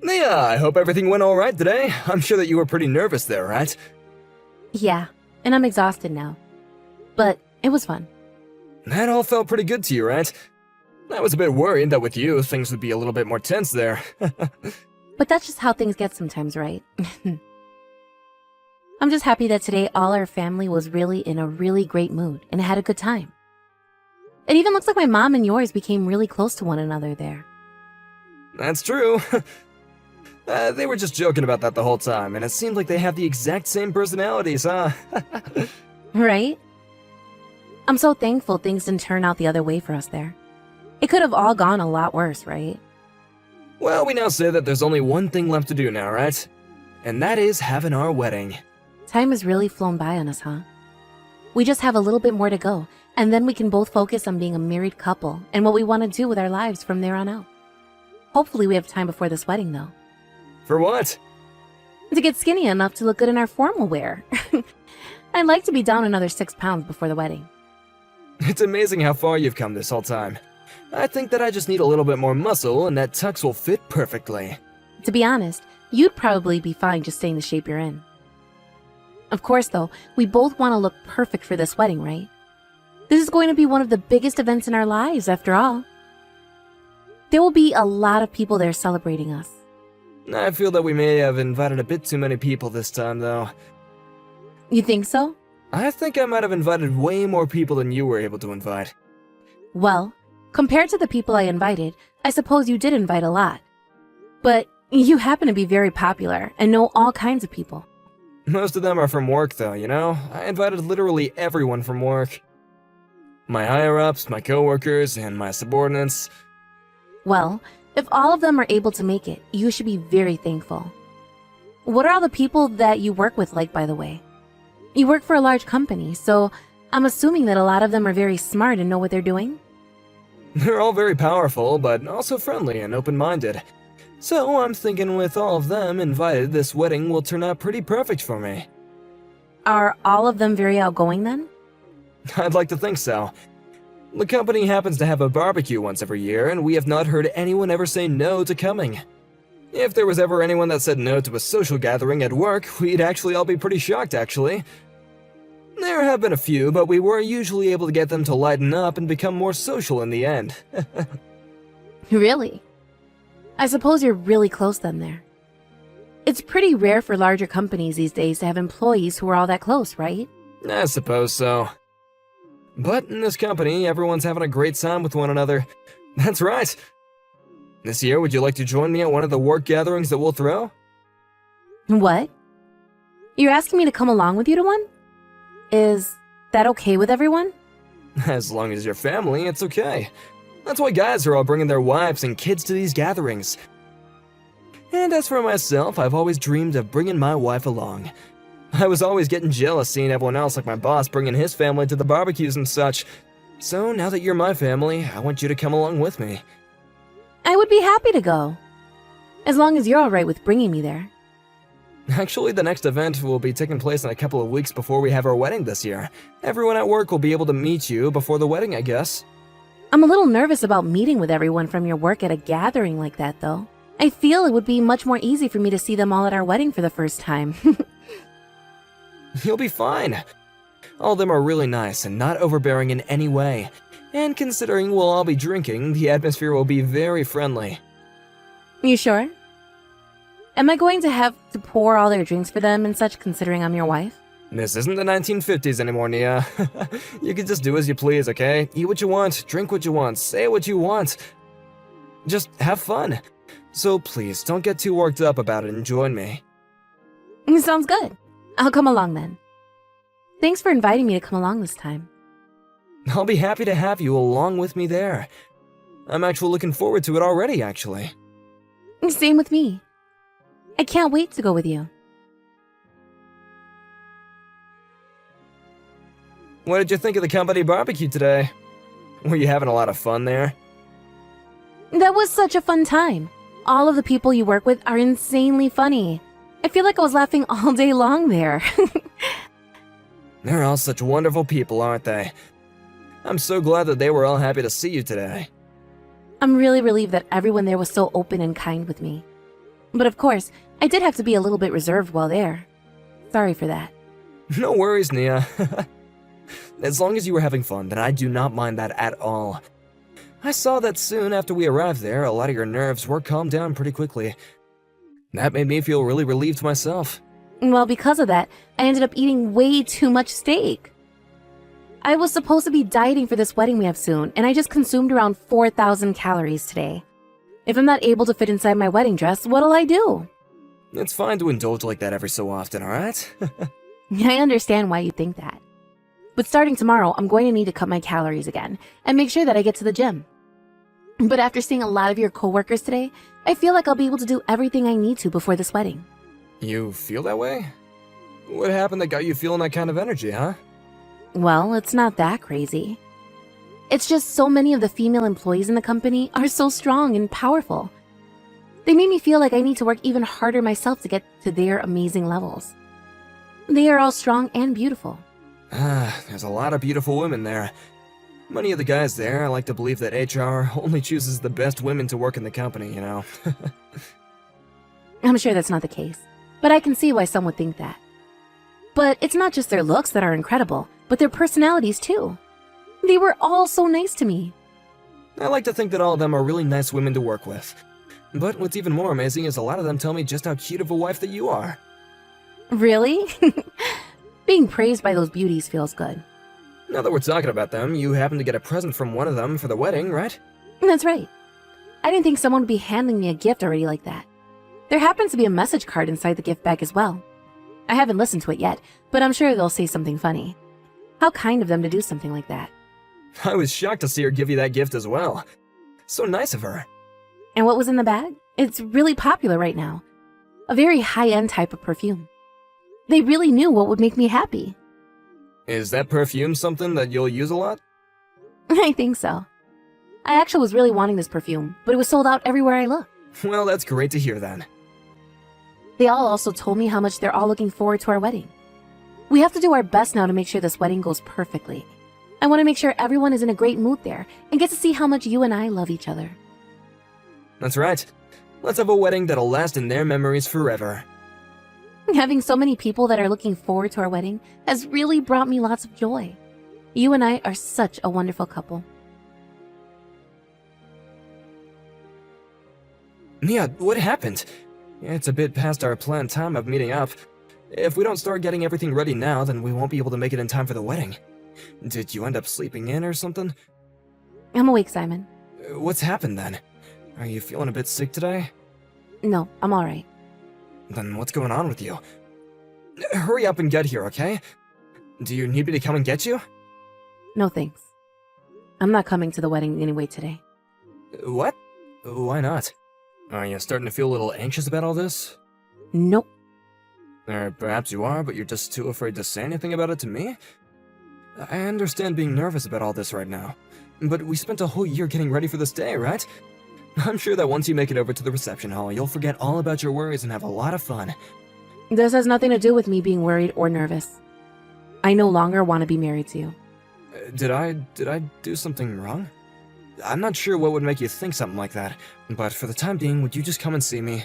Yeah, I hope everything went alright today. I'm sure that you were pretty nervous there, right? Yeah, and I'm exhausted now. But it was fun. That all felt pretty good to you, right? I was a bit worried that with you, things would be a little bit more tense there. But that's just how things get sometimes, right? I'm just happy that today all our family was really in a really great mood and had a good time. It even looks like my mom and yours became really close to one another there. That's true. They were just joking about that the whole time, and it seemed like they have the exact same personalities, huh? Right? I'm so thankful things didn't turn out the other way for us there. It could have all gone a lot worse, right? Well, we now say that there's only one thing left to do now, right? And that is having our wedding. Time has really flown by on us, huh? We just have a little bit more to go, and then we can both focus on being a married couple and what we want to do with our lives from there on out. Hopefully we have time before this wedding, though. For what? To get skinny enough to look good in our formal wear. I'd like to be down another 6 pounds before the wedding. It's amazing how far you've come this whole time. I think that I just need a little bit more muscle and that tux will fit perfectly. To be honest, you'd probably be fine just staying the shape you're in. Of course, though, we both want to look perfect for this wedding, right? This is going to be one of the biggest events in our lives, after all. There will be a lot of people there celebrating us. I feel that we may have invited a bit too many people this time, though. You think so? I think I might have invited way more people than you were able to invite. Well, compared to the people I invited, I suppose you did invite a lot. But you happen to be very popular and know all kinds of people. Most of them are from work, though, you know? I invited literally everyone from work. My higher-ups, my coworkers, and my subordinates. Well, if all of them are able to make it, you should be very thankful. What are all the people that you work with like, by the way? You work for a large company, so I'm assuming that a lot of them are very smart and know what they're doing? They're all very powerful, but also friendly and open-minded. So I'm thinking with all of them invited, this wedding will turn out pretty perfect for me. Are all of them very outgoing then? I'd like to think so. The company happens to have a barbecue once every year, and we have not heard anyone ever say no to coming. If there was ever anyone that said no to a social gathering at work, we'd actually all be pretty shocked, actually. There have been a few, but we were usually able to get them to lighten up and become more social in the end. Really? I suppose you're really close then there. It's pretty rare for larger companies these days to have employees who are all that close, right? I suppose so. But in this company, everyone's having a great time with one another. That's right. This year, would you like to join me at one of the work gatherings that we'll throw? What? You're asking me to come along with you to one? Is that okay with everyone? As long as you're family, it's okay. That's why guys are all bringing their wives and kids to these gatherings. And as for myself, I've always dreamed of bringing my wife along. I was always getting jealous seeing everyone else like my boss bringing his family to the barbecues and such. So now that you're my family, I want you to come along with me. I would be happy to go. As long as you're alright with bringing me there. Actually, the next event will be taking place in a couple of weeks before we have our wedding this year. Everyone at work will be able to meet you before the wedding, I guess. I'm a little nervous about meeting with everyone from your work at a gathering like that, though. I feel it would be much more easy for me to see them all at our wedding for the first time. You'll be fine. All of them are really nice and not overbearing in any way. And considering we'll all be drinking, the atmosphere will be very friendly. You sure? Am I going to have to pour all their drinks for them and such, considering I'm your wife? This isn't the 1950s anymore, Nia. You can just do as you please, okay? Eat what you want, drink what you want, say what you want. Just have fun. So please, don't get too worked up about it and join me. Sounds good. I'll come along then. Thanks for inviting me to come along this time. I'll be happy to have you along with me there. I'm actually looking forward to it already, actually. Same with me. I can't wait to go with you. What did you think of the company barbecue today? Were you having a lot of fun there? That was such a fun time. All of the people you work with are insanely funny. I feel like I was laughing all day long there. They're all such wonderful people, aren't they? I'm so glad that they were all happy to see you today. I'm really relieved that everyone there was so open and kind with me. But of course, I did have to be a little bit reserved while there. Sorry for that. No worries, Nia. As long as you were having fun, then I do not mind that at all. I saw that soon after we arrived there, a lot of your nerves were calmed down pretty quickly. That made me feel really relieved myself. Well, because of that, I ended up eating way too much steak. I was supposed to be dieting for this wedding we have soon, and I just consumed around 4,000 calories today. If I'm not able to fit inside my wedding dress, what'll I do? It's fine to indulge like that every so often, alright? I understand why you think that. But starting tomorrow, I'm going to need to cut my calories again and make sure that I get to the gym. But after seeing a lot of your coworkers today, I feel like I'll be able to do everything I need to before this wedding. You feel that way? What happened that got you feeling that kind of energy, huh? Well, it's not that crazy. It's just so many of the female employees in the company are so strong and powerful. They made me feel like I need to work even harder myself to get to their amazing levels. They are all strong and beautiful. There's a lot of beautiful women there. Many of the guys there, I like to believe that HR only chooses the best women to work in the company, you know. I'm sure that's not the case, but I can see why some would think that. But it's not just their looks that are incredible, but their personalities too. They were all so nice to me. I like to think that all of them are really nice women to work with. But what's even more amazing is a lot of them tell me just how cute of a wife that you are. Really? Being praised by those beauties feels good. Now that we're talking about them, you happen to get a present from one of them for the wedding, right? That's right. I didn't think someone would be handing me a gift already like that. There happens to be a message card inside the gift bag as well. I haven't listened to it yet, but I'm sure they'll say something funny. How kind of them to do something like that. I was shocked to see her give you that gift as well. So nice of her. And what was in the bag? It's really popular right now. A very high-end type of perfume. They really knew what would make me happy. Is that perfume something that you'll use a lot? I think so. I actually was really wanting this perfume, but it was sold out everywhere I looked. Well, that's great to hear then. They all also told me how much they're all looking forward to our wedding. We have to do our best now to make sure this wedding goes perfectly. I want to make sure everyone is in a great mood there and get to see how much you and I love each other. That's right. Let's have a wedding that'll last in their memories forever. Having so many people that are looking forward to our wedding has really brought me lots of joy. You and I are such a wonderful couple. Nia, what happened? It's a bit past our planned time of meeting up. If we don't start getting everything ready now, then we won't be able to make it in time for the wedding. Did you end up sleeping in or something? I'm awake, Simon. What's happened then? Are you feeling a bit sick today? No, I'm alright. Then what's going on with you? Hurry up and get here, okay? Do you need me to come and get you? No thanks. I'm not coming to the wedding anyway today. What? Why not? Are you starting to feel a little anxious about all this? Nope. Or perhaps you are, but you're just too afraid to say anything about it to me? I understand being nervous about all this right now, but we spent a whole year getting ready for this day, right? I'm sure that once you make it over to the reception hall, you'll forget all about your worries and have a lot of fun. This has nothing to do with me being worried or nervous. I no longer want to be married to you. Did I do something wrong? I'm not sure what would make you think something like that, but for the time being, would you just come and see me?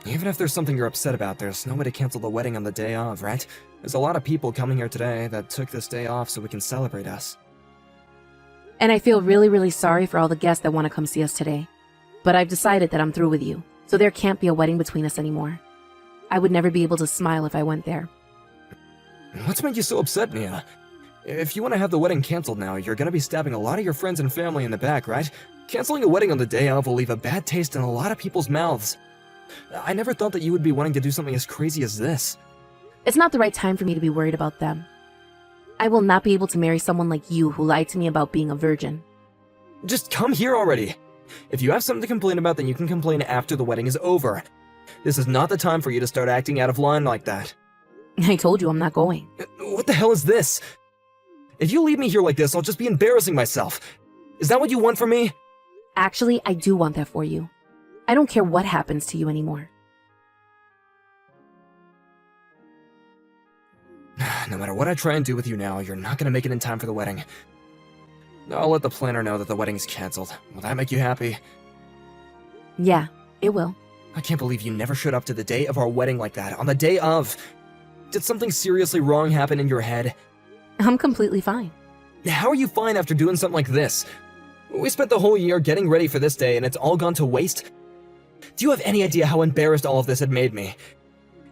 Even if there's something you're upset about, there's no way to cancel the wedding on the day of, right? There's a lot of people coming here today that took this day off so we can celebrate us. And I feel really, really sorry for all the guests that want to come see us today. But I've decided that I'm through with you, so there can't be a wedding between us anymore. I would never be able to smile if I went there. What's made you so upset, Nia? If you want to have the wedding canceled now, you're gonna be stabbing a lot of your friends and family in the back, right? Canceling a wedding on the day of will leave a bad taste in a lot of people's mouths. I never thought that you would be wanting to do something as crazy as this. It's not the right time for me to be worried about them. I will not be able to marry someone like you who lied to me about being a virgin. Just come here already! If you have something to complain about, then you can complain after the wedding is over. This is not the time for you to start acting out of line like that. I told you I'm not going. What the hell is this? If you leave me here like this, I'll just be embarrassing myself. Is that what you want from me? Actually, I do want that for you. I don't care what happens to you anymore. No matter what I try and do with you now, you're not gonna make it in time for the wedding. I'll let the planner know that the wedding is canceled. Will that make you happy? Yeah, it will. I can't believe you never showed up to the day of our wedding like that, on the day of. Did something seriously wrong happen in your head? I'm completely fine. How are you fine after doing something like this? We spent the whole year getting ready for this day and it's all gone to waste? Do you have any idea how embarrassed all of this had made me?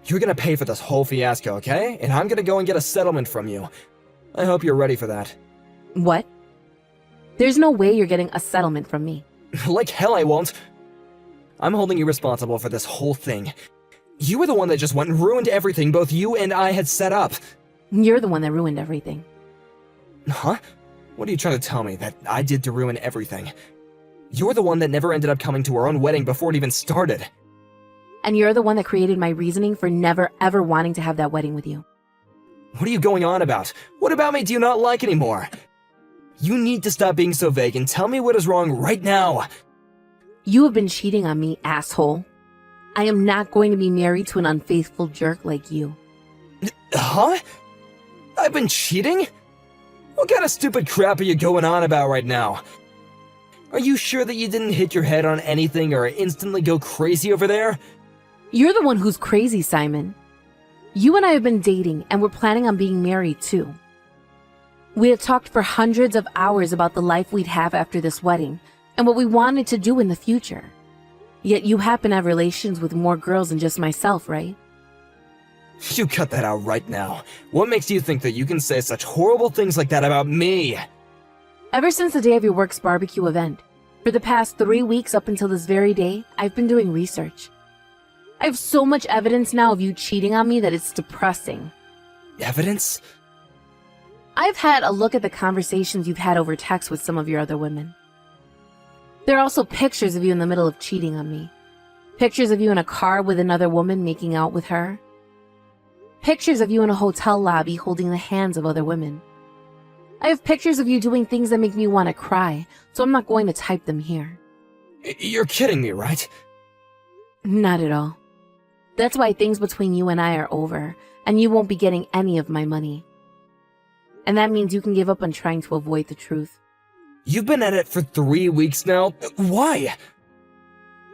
You're gonna pay for this whole fiasco, okay? And I'm gonna go and get a settlement from you. I hope you're ready for that. What? There's no way you're getting a settlement from me. Like hell I won't. I'm holding you responsible for this whole thing. You were the one that just went and ruined everything both you and I had set up. You're the one that ruined everything. Huh? What are you trying to tell me, that I did to ruin everything? You're the one that never ended up coming to our own wedding before it even started. And you're the one that created my reasoning for never ever wanting to have that wedding with you. What are you going on about? What about me do you not like anymore? You need to stop being so vague and tell me what is wrong right now. You have been cheating on me, asshole. I am not going to be married to an unfaithful jerk like you. Huh? I've been cheating? What kind of stupid crap are you going on about right now? Are you sure that you didn't hit your head on anything or instantly go crazy over there? You're the one who's crazy, Simon. You and I have been dating, and we're planning on being married, too. We had talked for hundreds of hours about the life we'd have after this wedding, and what we wanted to do in the future. Yet you happen to have relations with more girls than just myself, right? You cut that out right now. What makes you think that you can say such horrible things like that about me? Ever since the day of your work's barbecue event, for the past 3 weeks up until this very day, I've been doing research. I have so much evidence now of you cheating on me that it's depressing. Evidence? I've had a look at the conversations you've had over text with some of your other women. There are also pictures of you in the middle of cheating on me. Pictures of you in a car with another woman making out with her. Pictures of you in a hotel lobby holding the hands of other women. I have pictures of you doing things that make me want to cry, so I'm not going to type them here. You're kidding me, right? Not at all. That's why things between you and I are over, and you won't be getting any of my money. And that means you can give up on trying to avoid the truth. You've been at it for 3 weeks now. Why?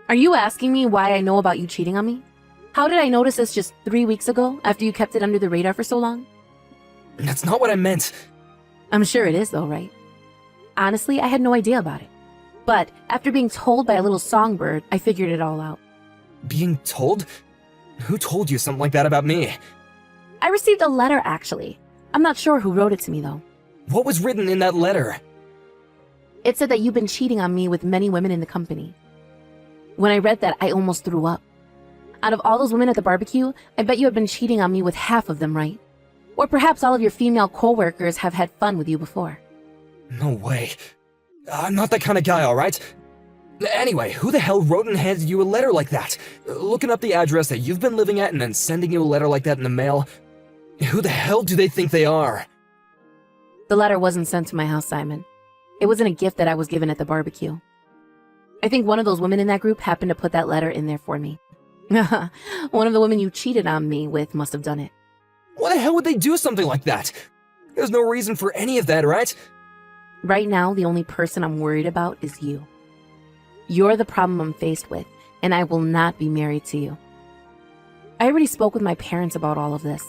Are you asking me why I know about you cheating on me? How did I notice this just 3 weeks ago, after you kept it under the radar for so long? That's not what I meant. I'm sure it is though, right? Honestly, I had no idea about it. But after being told by a little songbird, I figured it all out. Being told? Who told you something like that about me? I received a letter, actually. I'm not sure who wrote it to me, though. What was written in that letter? It said that you've been cheating on me with many women in the company. When I read that, I almost threw up. Out of all those women at the barbecue, I bet you have been cheating on me with half of them, right? Or perhaps all of your female co-workers have had fun with you before. No way. I'm not that kind of guy, alright? Anyway, who the hell wrote and handed you a letter like that? Looking up the address that you've been living at and then sending you a letter like that in the mail? Who the hell do they think they are? The letter wasn't sent to my house, Simon. It wasn't a gift that I was given at the barbecue. I think one of those women in that group happened to put that letter in there for me. One of the women you cheated on me with must have done it. Why the hell would they do something like that? There's no reason for any of that, right? Right now, the only person I'm worried about is you. You're the problem I'm faced with, and I will not be married to you. I already spoke with my parents about all of this,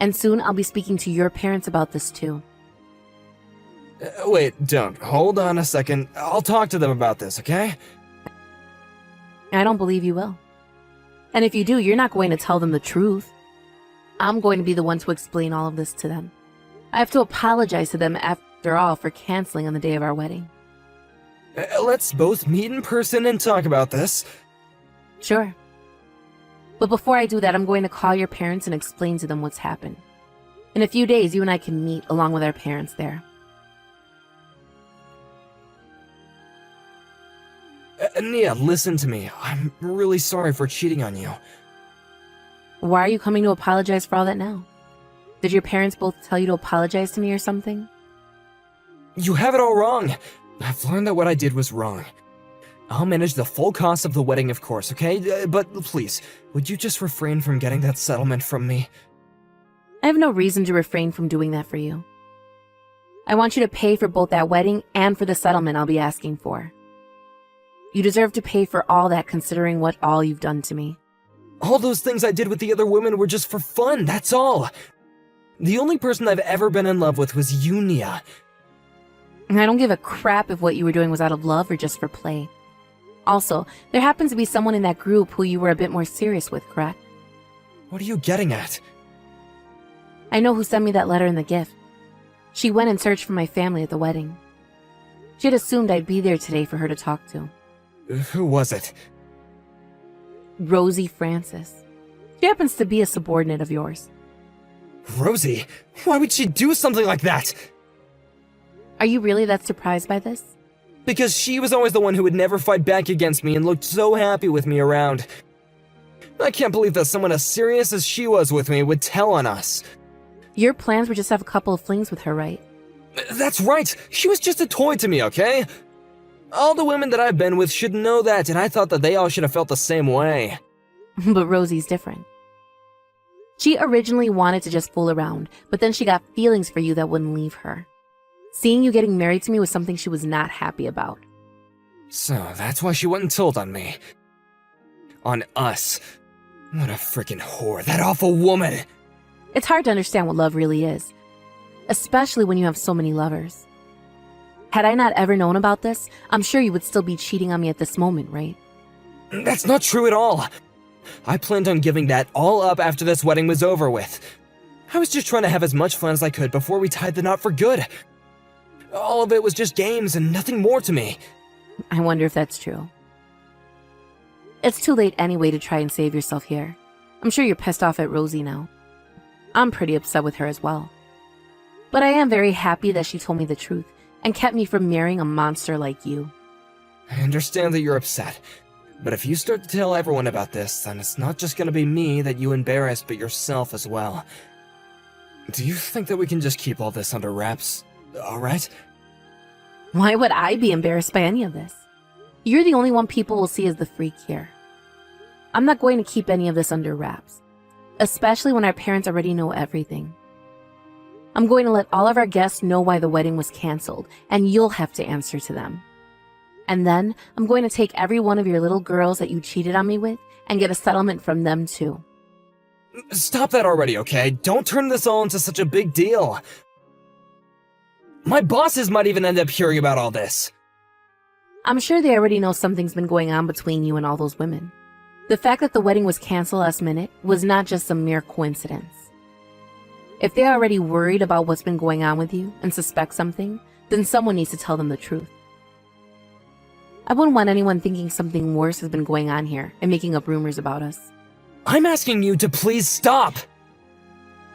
and soon I'll be speaking to your parents about this too. Wait, don't. Hold on a second. I'll talk to them about this, okay? I don't believe you will. And if you do, you're not going to tell them the truth. I'm going to be the one to explain all of this to them. I have to apologize to them after all for canceling on the day of our wedding. Let's both meet in person and talk about this. Sure. But before I do that, I'm going to call your parents and explain to them what's happened. In a few days, you and I can meet along with our parents there. Nia, listen to me. I'm really sorry for cheating on you. Why are you coming to apologize for all that now? Did your parents both tell you to apologize to me or something? You have it all wrong. I've learned that what I did was wrong. I'll manage the full cost of the wedding, of course, okay? But please, would you just refrain from getting that settlement from me? I have no reason to refrain from doing that for you. I want you to pay for both that wedding and for the settlement I'll be asking for. You deserve to pay for all that considering what all you've done to me. All those things I did with the other women were just for fun, that's all. The only person I've ever been in love with was you, Nia. And I don't give a crap if what you were doing was out of love or just for play. Also, there happens to be someone in that group who you were a bit more serious with, correct? What are you getting at? I know who sent me that letter and the gift. She went and searched for my family at the wedding. She had assumed I'd be there today for her to talk to. Who was it? Rosie Francis. She happens to be a subordinate of yours. Rosie? Why would she do something like that? Are you really that surprised by this? Because she was always the one who would never fight back against me and looked so happy with me around. I can't believe that someone as serious as she was with me would tell on us. Your plans were just to have a couple of flings with her, right? That's right! She was just a toy to me, okay? All the women that I've been with should know that, and I thought that they all should have felt the same way. But Rosie's different. She originally wanted to just fool around, but then she got feelings for you that wouldn't leave her. Seeing you getting married to me was something she was not happy about. So that's why she went and told on me. On us. What a freaking whore, that awful woman! It's hard to understand what love really is, especially when you have so many lovers. Had I not ever known about this, I'm sure you would still be cheating on me at this moment, right? That's not true at all! I planned on giving that all up after this wedding was over with. I was just trying to have as much fun as I could before we tied the knot for good. All of it was just games and nothing more to me. I wonder if that's true. It's too late anyway to try and save yourself here. I'm sure you're pissed off at Rosie now. I'm pretty upset with her as well. But I am very happy that she told me the truth and kept me from marrying a monster like you. I understand that you're upset, but if you start to tell everyone about this, then it's not just gonna be me that you embarrass, but yourself as well. Do you think that we can just keep all this under wraps? Alright? Why would I be embarrassed by any of this? You're the only one people will see as the freak here. I'm not going to keep any of this under wraps, especially when our parents already know everything. I'm going to let all of our guests know why the wedding was canceled, and you'll have to answer to them. And then I'm going to take every one of your little girls that you cheated on me with and get a settlement from them too. Stop that already, okay? Don't turn this all into such a big deal. My bosses might even end up hearing about all this. I'm sure they already know something's been going on between you and all those women. The fact that the wedding was canceled last minute was not just a mere coincidence. If they're already worried about what's been going on with you and suspect something, then someone needs to tell them the truth. I wouldn't want anyone thinking something worse has been going on here and making up rumors about us. I'm asking you to please stop!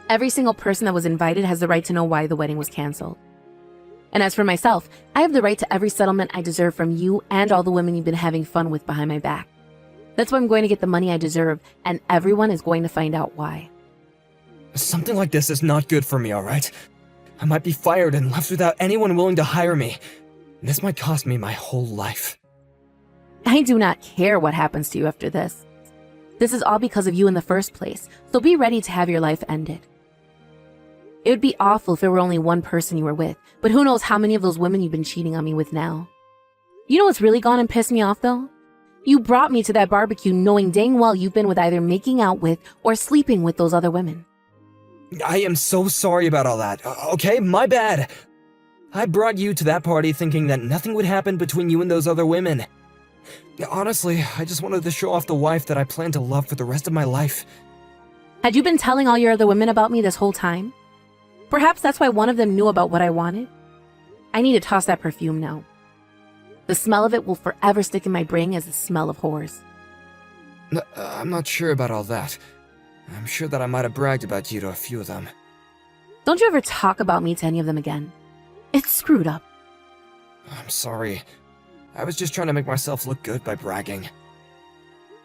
Every single person that was invited has the right to know why the wedding was canceled. And as for myself, I have the right to every settlement I deserve from you and all the women you've been having fun with behind my back. That's why I'm going to get the money I deserve, and everyone is going to find out why. Something like this is not good for me, alright? I might be fired and left without anyone willing to hire me. This might cost me my whole life. I do not care what happens to you after this. This is all because of you in the first place, so be ready to have your life ended. It would be awful if there were only one person you were with, but who knows how many of those women you've been cheating on me with now. You know what's really gone and pissed me off, though? You brought me to that barbecue knowing dang well you've been with either making out with or sleeping with those other women. I am so sorry about all that, okay? My bad. I brought you to that party thinking that nothing would happen between you and those other women. Honestly, I just wanted to show off the wife that I plan to love for the rest of my life. Had you been telling all your other women about me this whole time? Perhaps that's why one of them knew about what I wanted. I need to toss that perfume now. The smell of it will forever stick in my brain as the smell of whores. I'm not sure about all that. I'm sure that I might have bragged about you to a few of them. Don't you ever talk about me to any of them again. It's screwed up. I'm sorry. I was just trying to make myself look good by bragging.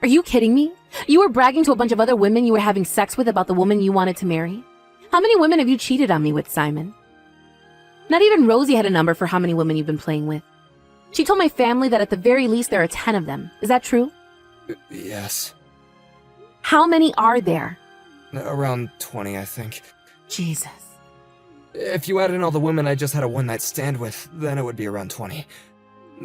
Are you kidding me? You were bragging to a bunch of other women you were having sex with about the woman you wanted to marry? How many women have you cheated on me with, Simon? Not even Rosie had a number for how many women you've been playing with. She told my family that at the very least there are 10 of them. Is that true? Yes. How many are there? Around 20, I think. Jesus. If you add in all the women I just had a one-night stand with, then it would be around 20.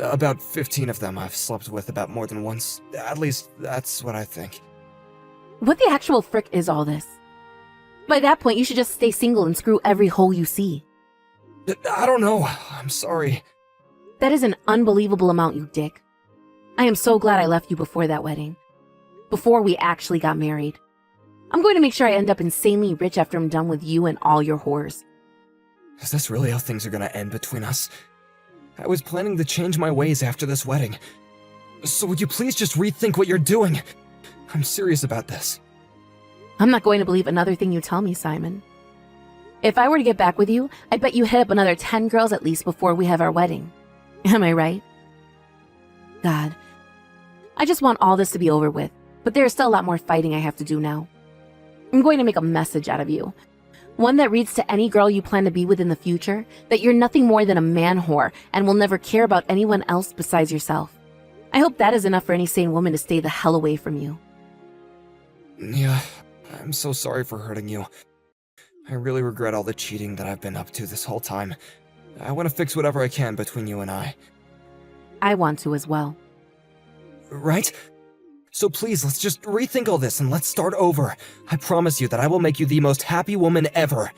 About 15 of them I've slept with about more than once. At least, that's what I think. What the actual frick is all this? By that point, you should just stay single and screw every hole you see. I don't know. I'm sorry. That is an unbelievable amount, you dick. I am so glad I left you before that wedding. Before we actually got married. I'm going to make sure I end up insanely rich after I'm done with you and all your whores. Is this really how things are gonna end between us? I was planning to change my ways after this wedding. So would you please just rethink what you're doing? I'm serious about this. I'm not going to believe another thing you tell me, Simon. If I were to get back with you, I bet you hit up another 10 girls at least before we have our wedding. Am I right? God. I just want all this to be over with, but there is still a lot more fighting I have to do now. I'm going to make a message out of you. One that reads to any girl you plan to be with in the future that you're nothing more than a man whore and will never care about anyone else besides yourself. I hope that is enough for any sane woman to stay the hell away from you. Yeah, I'm so sorry for hurting you. I really regret all the cheating that I've been up to this whole time. I want to fix whatever I can between you and I. I want to as well. Right? So please, let's just rethink all this and let's start over. I promise you that I will make you the most happy woman ever.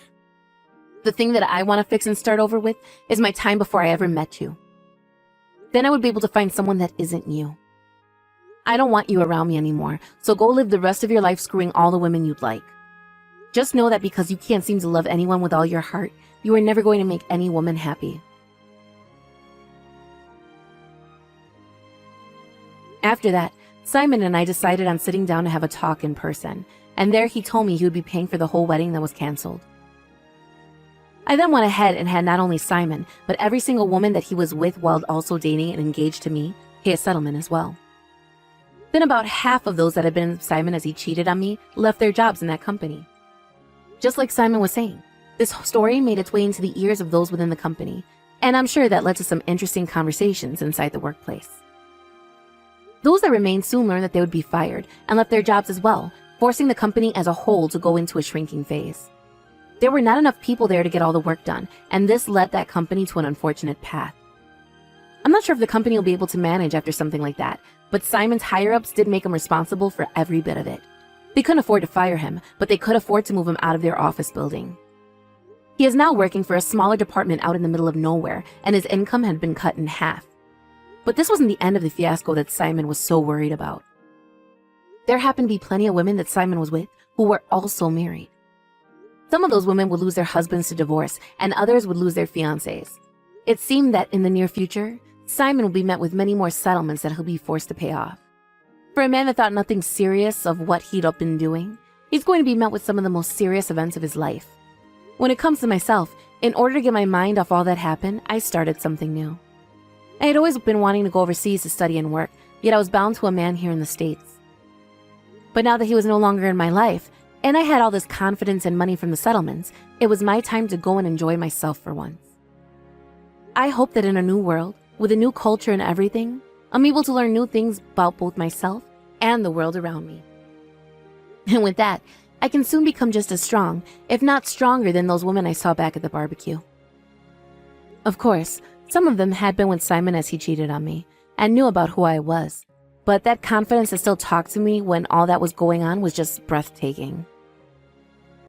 The thing that I want to fix and start over with is my time before I ever met you. Then I would be able to find someone that isn't you. I don't want you around me anymore, so go live the rest of your life screwing all the women you'd like. Just know that because you can't seem to love anyone with all your heart, you are never going to make any woman happy. After that, Simon and I decided on sitting down to have a talk in person, and there he told me he would be paying for the whole wedding that was canceled. I then went ahead and had not only Simon, but every single woman that he was with while also dating and engaged to me pay a settlement as well. Then about half of those that had been with Simon as he cheated on me left their jobs in that company. Just like Simon was saying, this story made its way into the ears of those within the company, and I'm sure that led to some interesting conversations inside the workplace. Those that remained soon learned that they would be fired and left their jobs as well, forcing the company as a whole to go into a shrinking phase. There were not enough people there to get all the work done, and this led that company to an unfortunate path. I'm not sure if the company will be able to manage after something like that, but Simon's higher-ups did make him responsible for every bit of it. They couldn't afford to fire him, but they could afford to move him out of their office building. He is now working for a smaller department out in the middle of nowhere, and his income had been cut in half. But this wasn't the end of the fiasco that Simon was so worried about. There happened to be plenty of women that Simon was with who were also married. Some of those women would lose their husbands to divorce, and others would lose their fiancés. It seemed that in the near future, Simon would be met with many more settlements that he'll be forced to pay off. For a man that thought nothing serious of what he'd been doing, he's going to be met with some of the most serious events of his life. When it comes to myself, in order to get my mind off all that happened, I started something new. I had always been wanting to go overseas to study and work, yet I was bound to a man here in the States. But now that he was no longer in my life, and I had all this confidence and money from the settlements, it was my time to go and enjoy myself for once. I hope that in a new world, with a new culture and everything, I'm able to learn new things about both myself and the world around me. And with that, I can soon become just as strong, if not stronger than those women I saw back at the barbecue. Of course, some of them had been with Simon as he cheated on me, and knew about who I was. But that confidence that still talked to me when all that was going on was just breathtaking.